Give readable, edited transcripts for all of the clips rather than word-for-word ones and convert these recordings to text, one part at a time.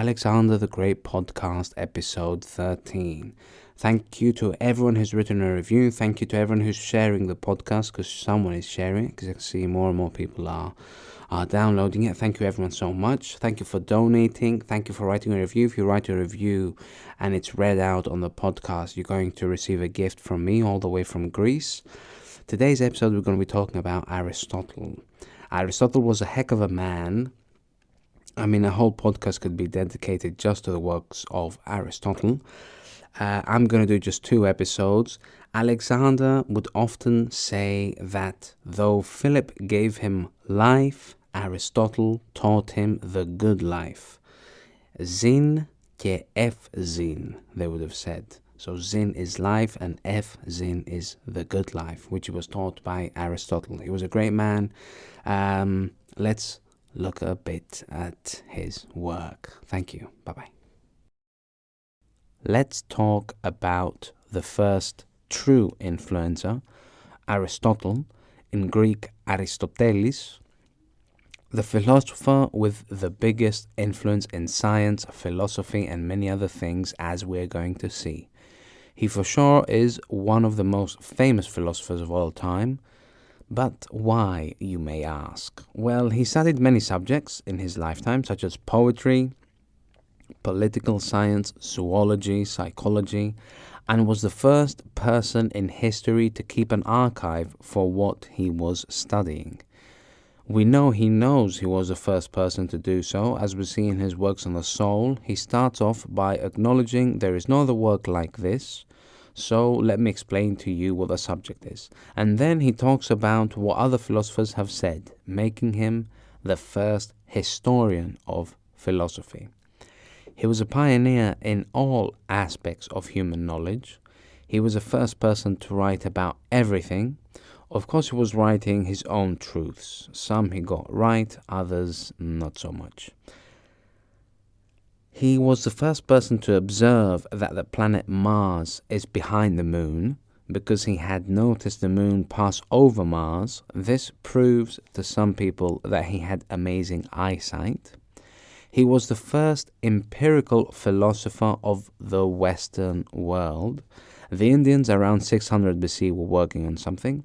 Alexander the Great Podcast, episode 13. Thank you to everyone who's written a review. Thank you to everyone who's sharing the podcast, because someone is sharing it, because I can see more and more people are downloading it. Thank you everyone so much. Thank you for donating. Thank you for writing a review. If you write a review and it's read out on the podcast, you're going to receive a gift from me all the way from Greece. Today's episode, we're going to be talking about Aristotle. Aristotle was a heck of a man. I mean, a whole podcast could be dedicated just to the works of Aristotle. I'm going to do just 2 episodes. Alexander would often say that though Philip gave him life, Aristotle taught him the good life. Zin και ευζin, they would have said. So zin is life and ευζin is the good life, which was taught by Aristotle. He was a great man. Let's look a bit at his work. Thank you. Bye-bye. Let's talk about the first true influencer, Aristotle, in Greek Aristotelis, the philosopher with the biggest influence in science, philosophy, and many other things, as we're going to see. He for sure is one of the most famous philosophers of all time. But why, you may ask? Well, he studied many subjects in his lifetime, such as poetry, political science, zoology, psychology, and was the first person in history to keep an archive for what he was studying. We know he knows he was the first person to do so, as we see in his works on the soul. He starts off by acknowledging there is no other work like this, so let me explain to you what the subject is. And then he talks about what other philosophers have said, making him the first historian of philosophy. He was a pioneer in all aspects of human knowledge. He was the first person to write about everything. Of course, he was writing his own truths. Some he got right, others not so much. He was the first person to observe that the planet Mars is behind the moon, because he had noticed the moon pass over Mars. This proves to some people that he had amazing eyesight. He was the first empirical philosopher of the Western world. The Indians around 600 BC were working on something.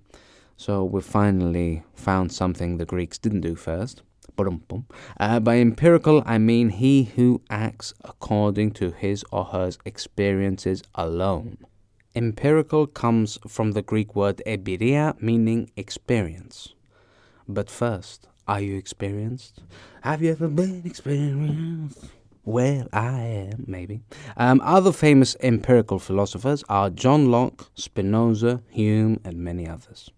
So we finally found something the Greeks didn't do first. By empirical, I mean he who acts according to his or her experiences alone. Empirical comes from the Greek word ebiria, meaning experience. But first, are you experienced? Have you ever been experienced? Well, I am, maybe. Other famous empirical philosophers are John Locke, Spinoza, Hume, and many others.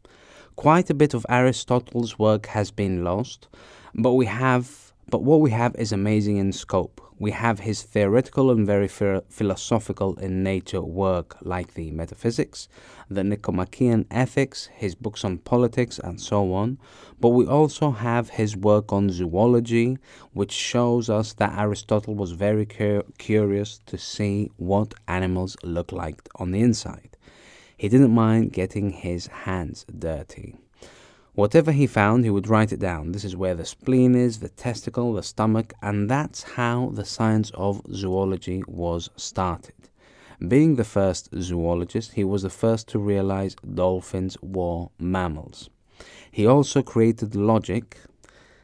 Quite a bit of Aristotle's work has been lost, but what we have is amazing in scope. We have his theoretical and very philosophical in nature work, like the Metaphysics, the Nicomachean Ethics, his books on politics, and so on. But we also have his work on zoology, which shows us that Aristotle was very curious to see what animals look like on the inside. He didn't mind getting his hands dirty. Whatever he found, he would write it down. This is where the spleen is, the testicle, the stomach, and that's how the science of zoology was started. Being the first zoologist, he was the first to realize dolphins were mammals. He also created logic.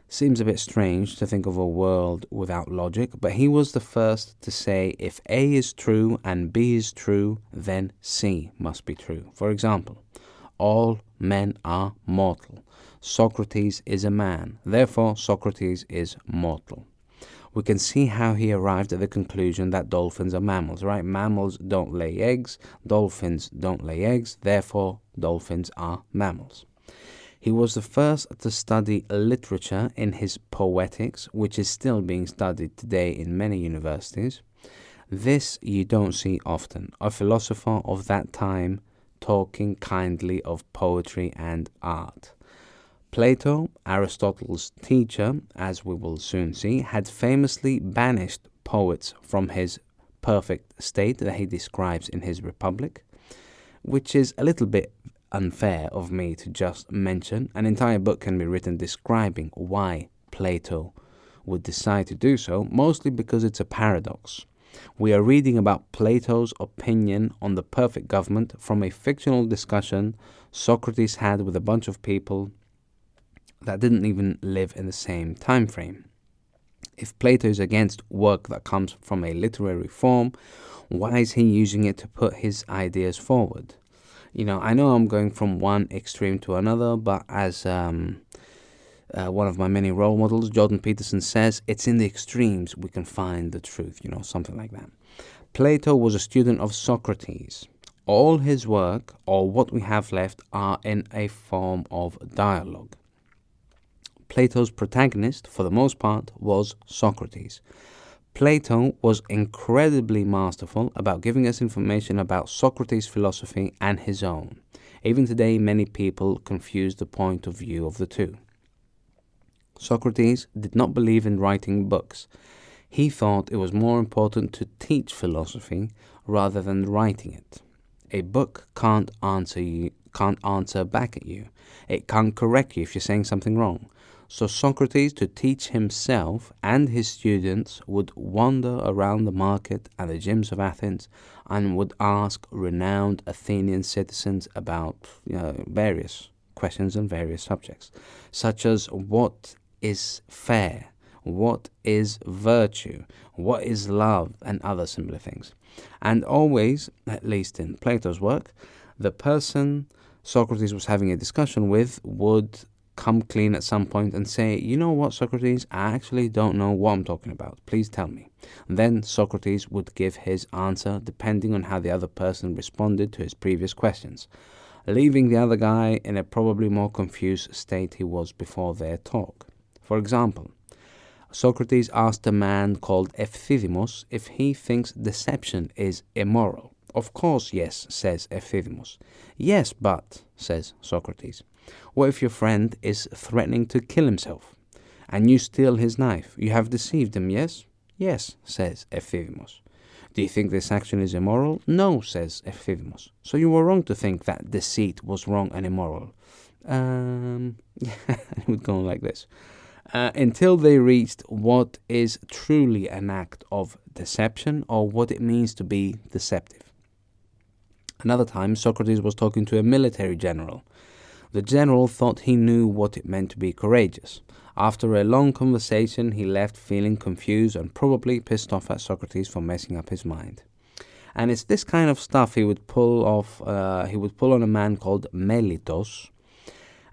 Seems a bit strange to think of a world without logic, but he was the first to say if A is true and B is true, then C must be true. For example, all men are mortal. Socrates is a man. Therefore, Socrates is mortal. We can see how he arrived at the conclusion that dolphins are mammals, right? Mammals don't lay eggs. Dolphins don't lay eggs. Therefore, dolphins are mammals. He was the first to study literature in his Poetics, which is still being studied today in many universities. This you don't see often. A philosopher of that time talking kindly of poetry and art. Plato, Aristotle's teacher, as we will soon see, had famously banished poets from his perfect state that he describes in his Republic, which is a little bit unfair of me to just mention. An entire book can be written describing why Plato would decide to do so, mostly because it's a paradox. We are reading about Plato's opinion on the perfect government from a fictional discussion Socrates had with a bunch of people that didn't even live in the same time frame. If Plato is against work that comes from a literary form, why is he using it to put his ideas forward? I know I'm going from one extreme to another, but as one of my many role models, Jordan Peterson, says, it's in the extremes we can find the truth, something like that. Plato was a student of Socrates. All his work, or what we have left, are in a form of dialogue. Plato's protagonist, for the most part, was Socrates. Plato was incredibly masterful about giving us information about Socrates' philosophy and his own. Even today, many people confuse the point of view of the two. Socrates did not believe in writing books. He thought it was more important to teach philosophy rather than writing it. A book can't answer back at you. It can't correct you if you're saying something wrong. So Socrates, to teach himself and his students, would wander around the market and the gyms of Athens and would ask renowned Athenian citizens about various questions on various subjects, such as what is fair, what is virtue, what is love, and other similar things. And always, at least in Plato's work, the person Socrates was having a discussion with would come clean at some point and say, you know what, Socrates, I actually don't know what I'm talking about. Please tell me. Then Socrates would give his answer depending on how the other person responded to his previous questions, leaving the other guy in a probably more confused state he was before their talk. For example, Socrates asked a man called Ephthydemus if he thinks deception is immoral. Of course, yes, says Ephthydemus. Yes, but, says Socrates, what if your friend is threatening to kill himself, and you steal his knife? You have deceived him, yes? Yes, says Ephthydemus. Do you think this action is immoral? No, says Ephthydemus. So you were wrong to think that deceit was wrong and immoral. It would go on like this. Until they reached what is truly an act of deception or what it means to be deceptive. Another time, Socrates was talking to a military general. The general thought he knew what it meant to be courageous. After a long conversation, he left feeling confused and probably pissed off at Socrates for messing up his mind. And it's this kind of stuff he would pull on a man called Melitos,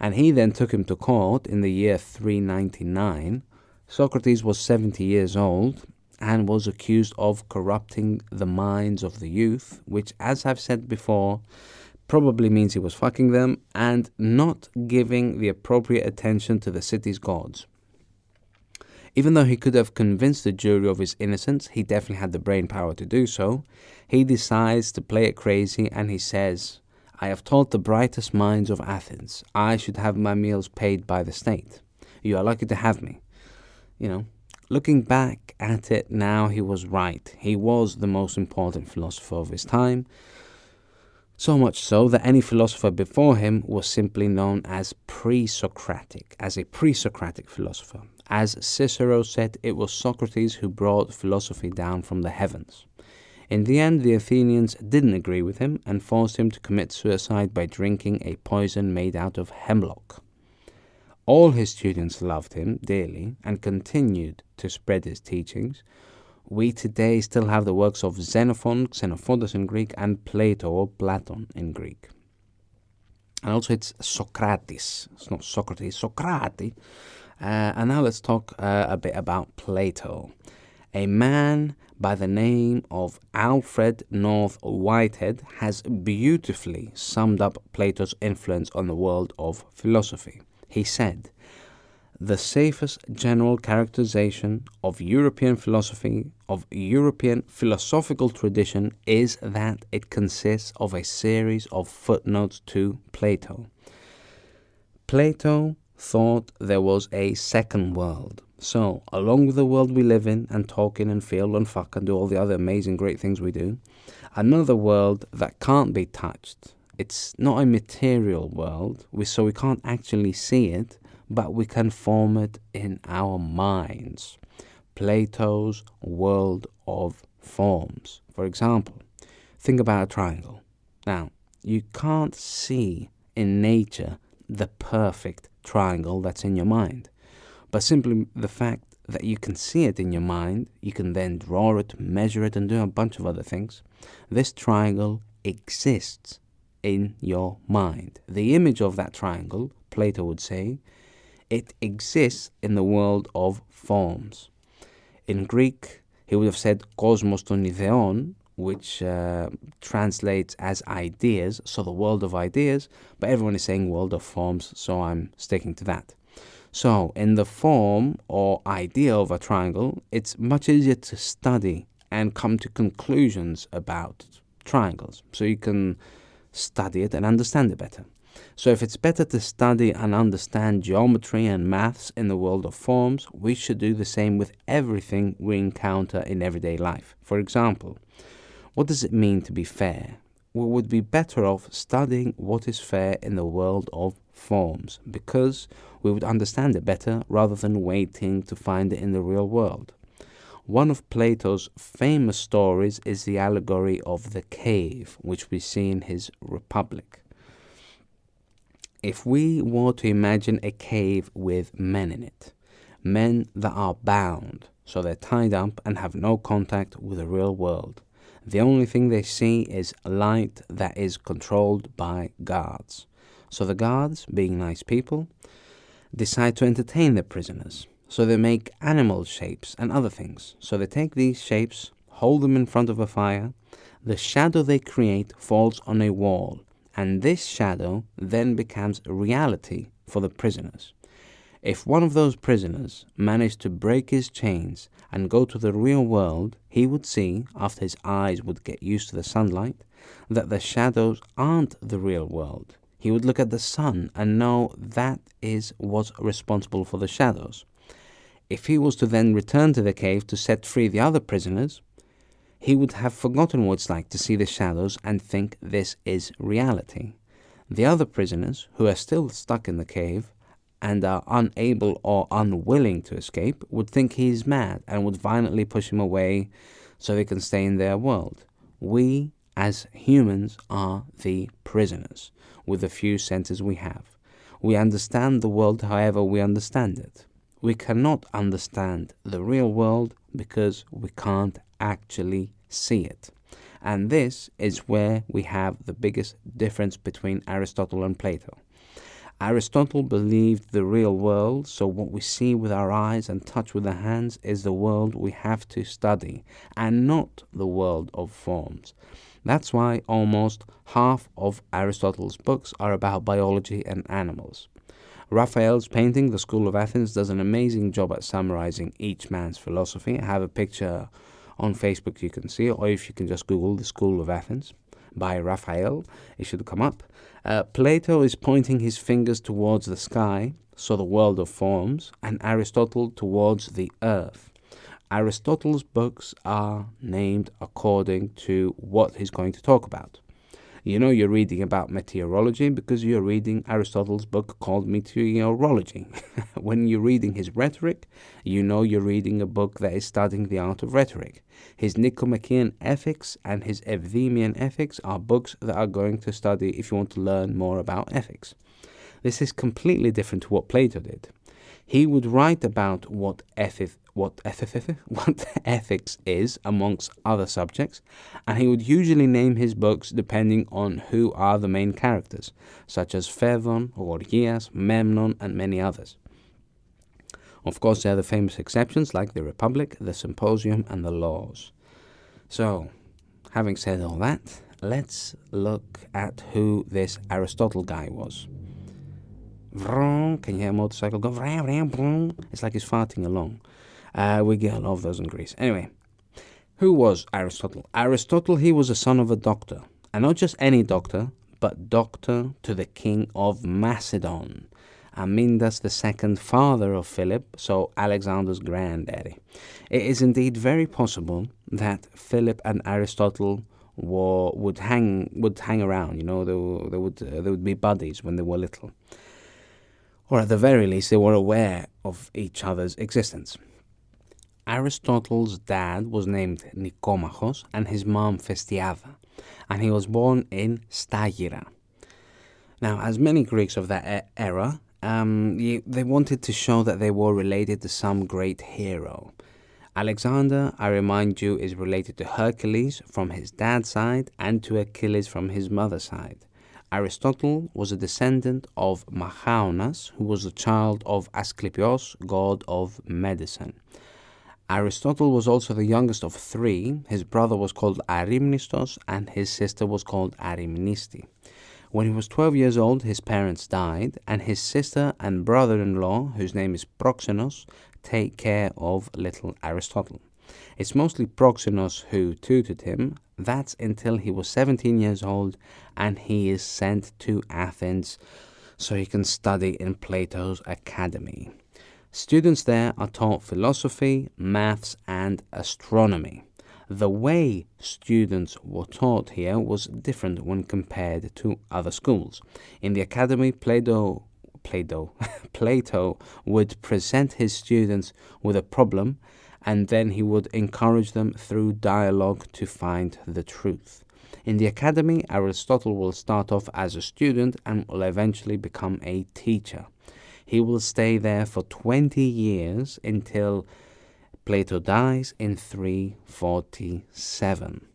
and he then took him to court in the year 399. Socrates was 70 years old and was accused of corrupting the minds of the youth, which, as I've said before, probably means he was fucking them and not giving the appropriate attention to the city's gods. Even though he could have convinced the jury of his innocence, he definitely had the brain power to do so. He decides to play it crazy and he says, I have taught the brightest minds of Athens. I should have my meals paid by the state. You are lucky to have me. Looking back at it now, he was right. He was the most important philosopher of his time. So much so that any philosopher before him was simply known as pre-Socratic, as a pre-Socratic philosopher. As Cicero said, it was Socrates who brought philosophy down from the heavens. In the end, the Athenians didn't agree with him and forced him to commit suicide by drinking a poison made out of hemlock. All his students loved him dearly and continued to spread his teachings. We today still have the works of Xenophon, Xenophanes in Greek, and Plato or Platon in Greek. And also it's Socrates. It's not Socrates, Socrati. And now let's talk a bit about Plato. A man by the name of Alfred North Whitehead has beautifully summed up Plato's influence on the world of philosophy. He said, the safest general characterization of European philosophy, of European philosophical tradition, is that it consists of a series of footnotes to Plato. Plato thought there was a second world. So, along with the world we live in and talk in and feel and fuck and do all the other amazing great things we do, another world that can't be touched. It's not a material world, so we can't actually see it, but we can form it in our minds. Plato's world of forms. For example, think about a triangle. Now, you can't see in nature the perfect triangle that's in your mind, but simply the fact that you can see it in your mind, you can then draw it, measure it, and do a bunch of other things. This triangle exists in your mind. The image of that triangle, Plato would say, it exists in the world of forms. In Greek, he would have said cosmos ton ιδεών, which translates as ideas, so the world of ideas, but everyone is saying world of forms, so I'm sticking to that. So, in the form or idea of a triangle, it's much easier to study and come to conclusions about triangles, so you can study it and understand it better. So if it's better to study and understand geometry and maths in the world of forms, we should do the same with everything we encounter in everyday life. For example, what does it mean to be fair? We would be better off studying what is fair in the world of forms, because we would understand it better rather than waiting to find it in the real world. One of Plato's famous stories is the allegory of the cave, which we see in his Republic. If we were to imagine a cave with men in it, men that are bound, so they're tied up and have no contact with the real world, the only thing they see is light that is controlled by guards. So the guards, being nice people, decide to entertain the prisoners. So they make animal shapes and other things. So they take these shapes, hold them in front of a fire. The shadow they create falls on a wall, and this shadow then becomes reality for the prisoners. If one of those prisoners managed to break his chains and go to the real world, he would see, after his eyes would get used to the sunlight, that the shadows aren't the real world. He would look at the sun and know that is what's responsible for the shadows. If he was to then return to the cave to set free the other prisoners, he would have forgotten what it's like to see the shadows and think this is reality. The other prisoners, who are still stuck in the cave and are unable or unwilling to escape, would think he is mad and would violently push him away so they can stay in their world. We, as humans, are the prisoners, with the few senses we have. We understand the world however we understand it. We cannot understand the real world because we can't actually see it. And this is where we have the biggest difference between Aristotle and Plato. Aristotle believed the real world, so what we see with our eyes and touch with our hands is the world we have to study, and not the world of forms. That's why almost half of Aristotle's books are about biology and animals. Raphael's painting, The School of Athens, does an amazing job at summarizing each man's philosophy. I have a picture on Facebook you can see, or if you can just Google The School of Athens by Raphael, it should come up. Plato is pointing his fingers towards the sky, so the world of forms, and Aristotle towards the earth. Aristotle's books are named according to what he's going to talk about. You know you're reading about meteorology because you're reading Aristotle's book called Meteorology. When you're reading his rhetoric, you know you're reading a book that is studying the art of rhetoric. His Nicomachean Ethics and his Euthemian Ethics are books that are going to study if you want to learn more about ethics. This is completely different to what Plato did. He would write about what ethics is, amongst other subjects, and he would usually name his books depending on who are the main characters, such as Phaedon, Gorgias, Memnon, and many others. Of course, there are the famous exceptions like the Republic, the Symposium, and the Laws. So, having said all that, let's look at who this Aristotle guy was. Vroom, can you hear a motorcycle go? Vroom, vroom, vroom. It's like he's farting along. We get a lot of those in Greece. Anyway, who was Aristotle? Aristotle, he was a son of a doctor. And not just any doctor, but doctor to the king of Macedon. Amindas II, father of Philip, so Alexander's granddaddy. It is indeed very possible that Philip and Aristotle would hang around. You know, they would be buddies when they were little. or at the very least, they were aware of each other's existence. Aristotle's dad was named Nicomachos and his mom Festiava, and he was born in Stagira. Now, as many Greeks of that era, they wanted to show that they were related to some great hero. Alexander, I remind you, is related to Hercules from his dad's side and to Achilles from his mother's side. Aristotle was a descendant of Machaonas, who was the child of Asclepios, god of medicine. Aristotle was also the youngest of three. His brother was called Arimnistos and his sister was called Arimnisti. When he was 12 years old, his parents died, and his sister and brother-in-law, whose name is Proxenos, take care of little Aristotle. It's mostly Proxenos who tutored him. That's until he was 17 years old, and he is sent to Athens so he can study in Plato's academy. Students there are taught philosophy, maths, and astronomy. The way students were taught here was different when compared to other schools. In the academy, Plato would present his students with a problem, and then he would encourage them through dialogue to find the truth. In the academy, Aristotle will start off as a student and will eventually become a teacher. He will stay there for 20 years until Plato dies in 347.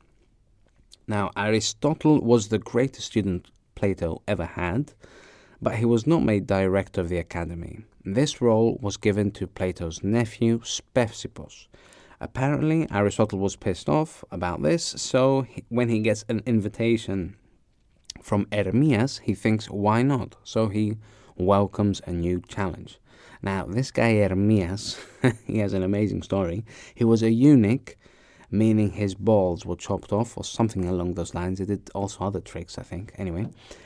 Now, Aristotle was the greatest student Plato ever had, but he was not made director of the academy. This role was given to Plato's nephew, Speusippos. Apparently, Aristotle was pissed off about this, so when he gets an invitation from Hermias, he thinks, why not? So he welcomes a new challenge. Now, this guy Hermias, he has an amazing story. He was a eunuch, meaning his balls were chopped off or something along those lines. He did also other tricks, I think, anyway.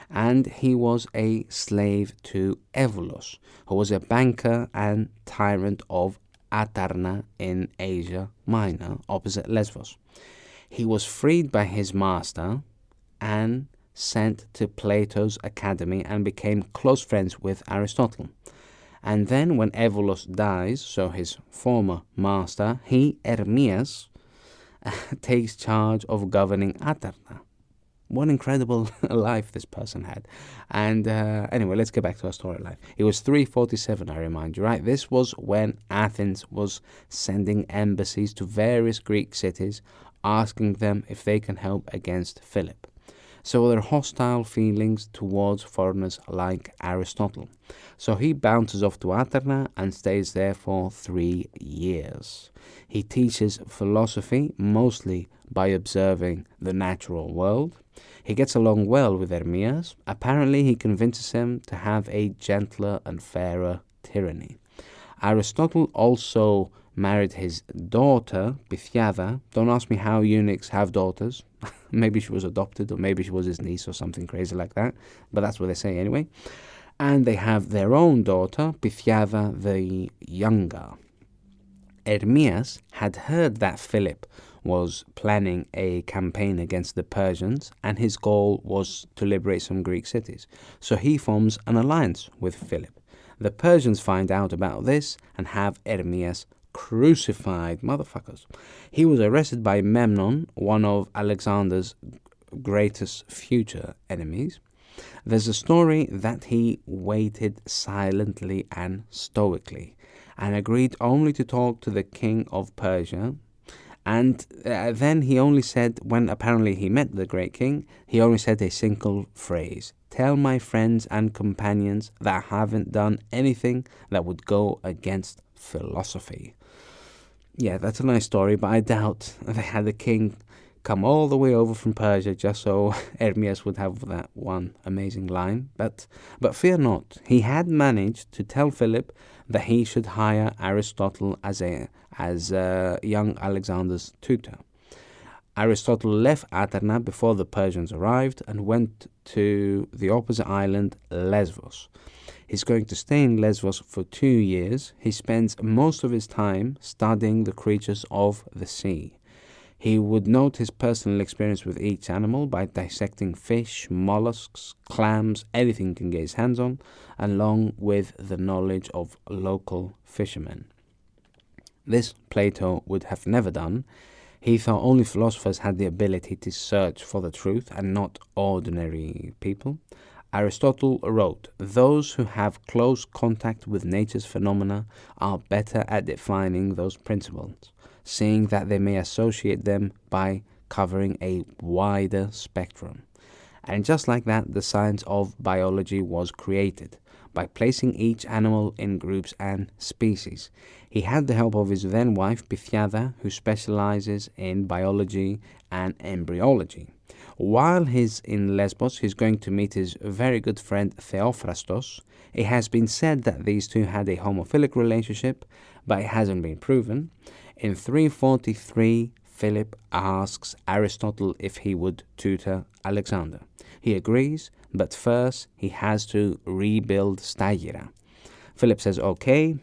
And he was a slave to Evolos, who was a banker and tyrant of Atarna in Asia Minor, opposite Lesbos. He was freed by his master and sent to Plato's academy and became close friends with Aristotle. And then when Evolos dies, so his former master, he, Hermias, takes charge of governing Atarna. What incredible life this person had. And anyway, let's get back to our storyline. It was 347, I remind you, right? This was when Athens was sending embassies to various Greek cities, asking them if they can help against Philip. So there are hostile feelings towards foreigners like Aristotle. So he bounces off to Atarna and stays there for 3 years. He teaches philosophy mostly by observing the natural world. He gets along well with Hermias. Apparently he convinces him to have a gentler and fairer tyranny. Aristotle also married his daughter, Pythiava. Don't ask me how eunuchs have daughters. Maybe she was adopted, or maybe she was his niece or something crazy like that. But that's what they say anyway. And they have their own daughter, Pythiava the younger. Hermias had heard that Philip was planning a campaign against the Persians, and his goal was to liberate some Greek cities. So he forms an alliance with Philip. The Persians find out about this and have Hermias crucified. Motherfuckers. He was arrested by Memnon, one of Alexander's greatest future enemies. There's a story that he waited silently and stoically and agreed only to talk to the king of Persia. And then he only said, when apparently he met the great king, he only said a single phrase: "Tell my friends and companions that I haven't done anything that would go against philosophy." Yeah, that's a nice story, but I doubt they had the king come all the way over from Persia just so Hermias would have that one amazing line. But fear not, he had managed to tell Philip that he should hire Aristotle as young Alexander's tutor. Aristotle left Atarna before the Persians arrived and went to the opposite island, Lesbos. He's going to stay in Lesbos for 2 years. He spends most of his time studying the creatures of the sea. He would note his personal experience with each animal by dissecting fish, mollusks, clams, anything he can get his hands on, along with the knowledge of local fishermen. This Plato would have never done. He thought only philosophers had the ability to search for the truth and not ordinary people. Aristotle wrote, "Those who have close contact with nature's phenomena are better at defining those principles, seeing that they may associate them by covering a wider spectrum." And just like that, the science of biology was created by placing each animal in groups and species. He had the help of his then wife, Pythiada, who specializes in biology and embryology. While he's in Lesbos, he's going to meet his very good friend Theophrastos. It has been said that these two had a homophilic relationship, but it hasn't been proven. In 343, Philip asks Aristotle if he would tutor Alexander. He agrees, but first he has to rebuild Stagira. Philip says, okay,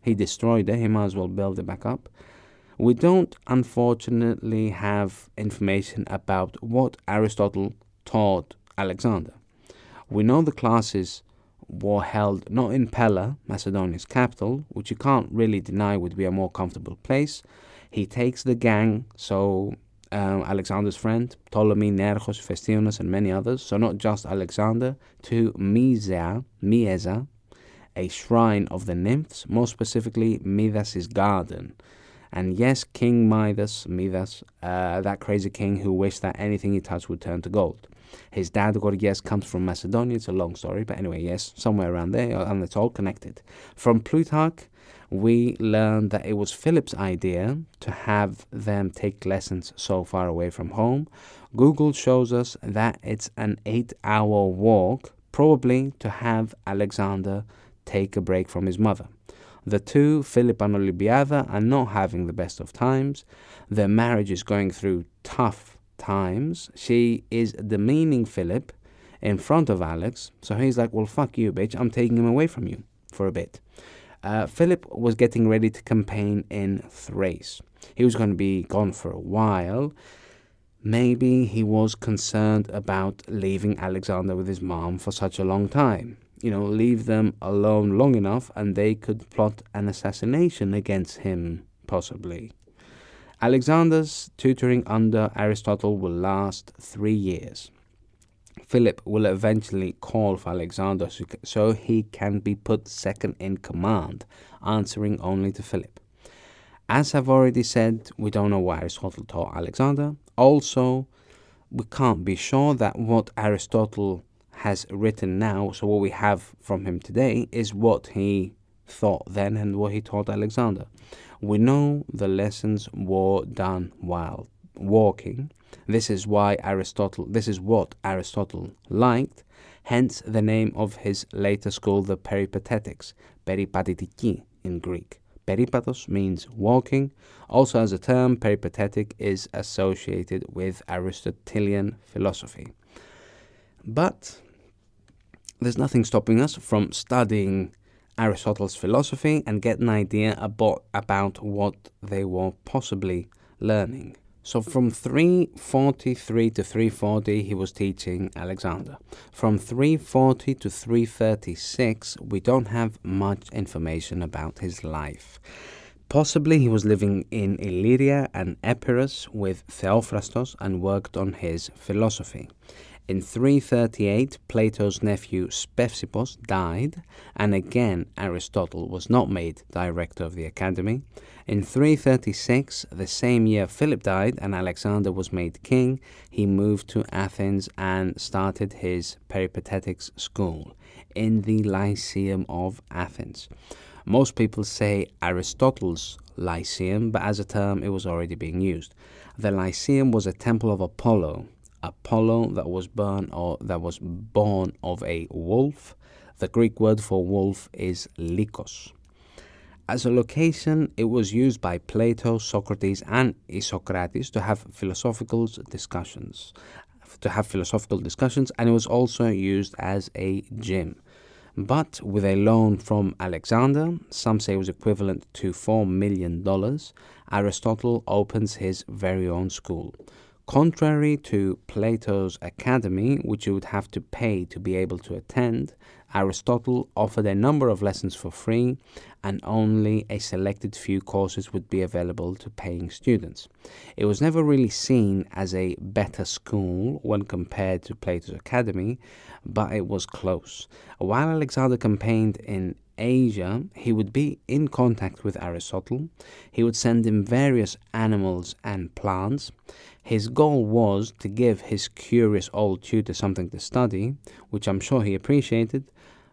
he destroyed it, he might as well build it back up. We don't unfortunately have information about what Aristotle taught Alexander. We know the classes were held not in Pella, Macedonia's capital, which you can't really deny would be a more comfortable place. He takes the gang, so Alexander's friend, Ptolemy, Nerchos, Festionus, and many others, so not just Alexander, to Mieza, a shrine of the nymphs, more specifically Midas' garden. And yes, King Midas, that crazy king who wished that anything he touched would turn to gold. His dad, Gorgias, comes from Macedonia. It's a long story, but anyway, yes, somewhere around there, and it's all connected. From Plutarch, we learned that it was Philip's idea to have them take lessons so far away from home. Google shows us that it's an 8-hour walk, probably to have Alexander take a break from his mother. The two, Philip and Olympiada, are not having the best of times. Their marriage is going through tough times. She is demeaning Philip in front of Alex, so he's like, well, fuck you, bitch, I'm taking him away from you for a bit. Philip was getting ready to campaign in Thrace. He was going to be gone for a while. Maybe he was concerned about leaving Alexander with his mom for such a long time. Leave them alone long enough and they could plot an assassination against him, possibly. Alexander's tutoring under Aristotle will last 3 years. Philip will eventually call for Alexander so he can be put second in command, answering only to Philip. As I've already said, we don't know what Aristotle taught Alexander. Also, we can't be sure that what Aristotle has written now, so what we have from him today, is what he thought then and what he taught Alexander. We know the lessons were done while walking. This is what Aristotle liked, hence the name of his later school, the Peripatetics, peripatitiki in Greek. Peripatos means walking. Also as a term, peripatetic is associated with Aristotelian philosophy. But there's nothing stopping us from studying Aristotle's philosophy and get an idea about what they were possibly learning. So from 343 to 340, he was teaching Alexander. From 340 to 336, we don't have much information about his life. Possibly he was living in Illyria and Epirus with Theophrastos and worked on his philosophy. In 338, Plato's nephew Speusippos died, and again Aristotle was not made director of the academy. In 336, the same year Philip died and Alexander was made king, he moved to Athens and started his Peripatetics school in the Lyceum of Athens. Most people say Aristotle's Lyceum, but as a term it was already being used. The Lyceum was a temple of Apollo that was born of a wolf. The Greek word for wolf is lykos. As a location, it was used by Plato, Socrates, and Isocrates to have philosophical discussions, and it was also used as a gym. But with a loan from Alexander, some say it was equivalent to $4 million, Aristotle opens his very own school. Contrary to Plato's academy, which you would have to pay to be able to attend, Aristotle offered a number of lessons for free, and only a selected few courses would be available to paying students. It was never really seen as a better school when compared to Plato's academy, but it was close. While Alexander campaigned in Asia, he would be in contact with Aristotle. He would send him various animals and plants. His goal was to give his curious old tutor something to study, which I'm sure he appreciated,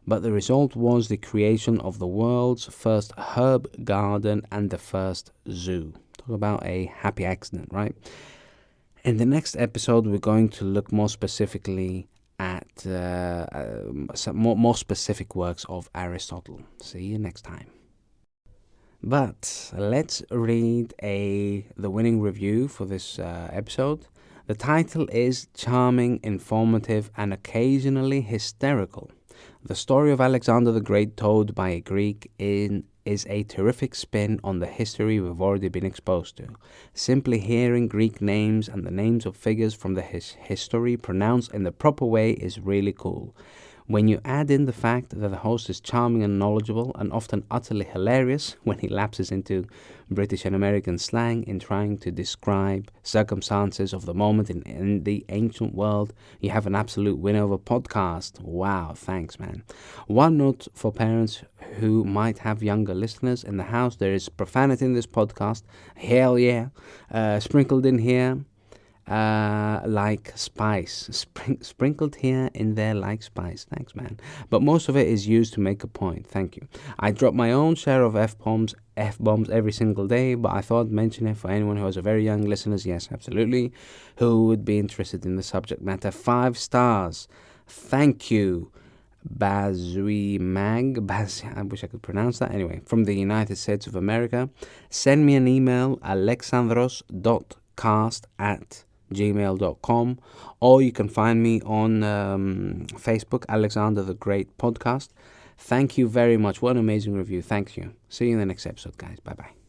but the result was the creation of the world's first herb garden and the first zoo. Talk about a happy accident, right? In the next episode, we're going to look more specifically at some more specific works of Aristotle. See you next time. But let's read the winning review for this episode. The title is Charming, Informative, and Occasionally Hysterical. The story of Alexander the Great told by a Greek is a terrific spin on the history we've already been exposed to. Simply hearing Greek names and the names of figures from the history pronounced in the proper way is really cool. When you add in the fact that the host is charming and knowledgeable and often utterly hilarious when he lapses into British and American slang in trying to describe circumstances of the moment in the ancient world, you have an absolute winner of a podcast. Wow, thanks, man. One note for parents who might have younger listeners in the house: there is profanity in this podcast. Hell yeah. Sprinkled in here. Like spice, sprinkled here in there like spice. Thanks, man. But most of it is used to make a point. Thank you. I drop my own share of F-bombs every single day, but I thought I'd mention it for anyone who has a very young listeners. Yes, absolutely. Who would be interested in the subject matter. 5 stars. Thank you. Bazui Mag, I wish I could pronounce that. Anyway, from the United States of America. Send me an email, alexandros.cast@gmail.com, or you can find me on Facebook, Alexander the Great Podcast. Thank you very much. What an amazing review. Thank you. See you in the next episode, guys. Bye-bye.